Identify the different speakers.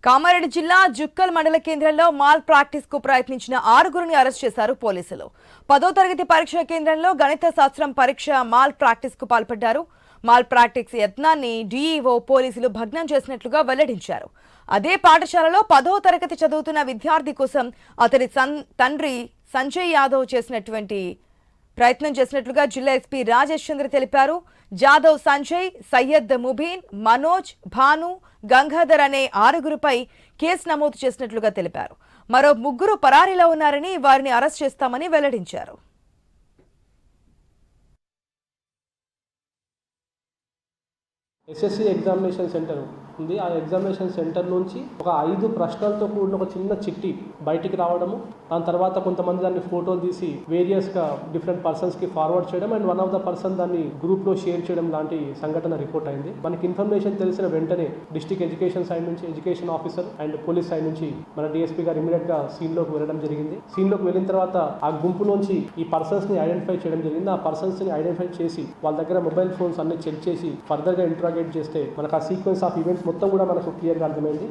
Speaker 1: కామారెడ్డి జిల్లా జుక్కల్ మండల కేంద్రంలో మాల్ ప్రాక్టీస్ కు ప్రయత్నించిన 6గురిని అరెస్ట్ చేశారు పోలీసులు. 10వ తరగతి పరీక్షా కేంద్రంలో గణిత శాస్త్రం పరీక్ష మాల్ ప్రాక్టీస్ కు పాల్పడ్డారు. మాల్ ప్రాక్టీస్ యత్నాన్ని డీఈఓ పోలీసులు భగ్నం చేసినట్లుగా వెల్లడించారు. అదే పాఠశాలలో 10వ తరగతి చదువుతున్న విద్యార్థి కోసం అతని తండ్రి సంజయ్ యాదవ్ ప్రయత్నం చేసినట్లుగా జిల్లా ఎస్పీ రాజేష్ చంద్ర తెలిపారు. జాదవ్ సంజయ్, సయ్యద్ ముబీన్, మనోజ్, భాను, గంగాధర్ అనే 6గురిపై కేసు నమోదు చేసినట్లుగా తెలిపారు. మరో 3 పరారీలో ఉన్నారని, వారిని అరెస్ట్ చేస్తామని వెల్లడించారు.
Speaker 2: ఎస్ఎస్సి ఎగ్జామినేషన్ సెంటర్ ఉంది. ఆ ఎగ్జామినేషన్ సెంటర్ నుంచి ఒక 5 ప్రశ్నలతో కూడిన ఒక చిన్న చిట్టి బయటికి రావడము, దాని తర్వాత కొంతమంది దాన్ని ఫోటోలు తీసి వేరియస్గా డిఫరెంట్ పర్సన్స్కి ఫార్వర్డ్ చేయడం and one of the person దాన్ని గ్రూప్లో షేర్ చేయడం లాంటి సంఘటన రిపోర్ట్ అయింది. మనకి ఇన్ఫర్మేషన్ తెలిసిన వెంటనే డిస్ట్రిక్ట్ ఎడ్యుకేషన్ సైడ్ నుంచి education officer and police side నుంచి మన డిఎస్పీ గారు ఇమీడియట్గా సీన్లోకి వెళ్ళడం జరిగింది. సీన్లోకి వెళ్ళిన తర్వాత ఆ గుంపు నుంచి ఈ పర్సన్స్ని ఐడెంటిఫై చేయడం జరిగింది. ఆ పర్సన్స్ని ఐడెంటిఫై చేసి వాళ్ళ దగ్గర మొబైల్ ఫోన్స్ అన్ని చెక్ చేసి ఫర్దర్గా ఇంట్రాగేట్ చేస్తే మనకు ఆ సీక్వెన్స్ ఆఫ్ ఈవెంట్స్ మొత్తం కూడా మనకు క్లియర్గా అర్థమైంది.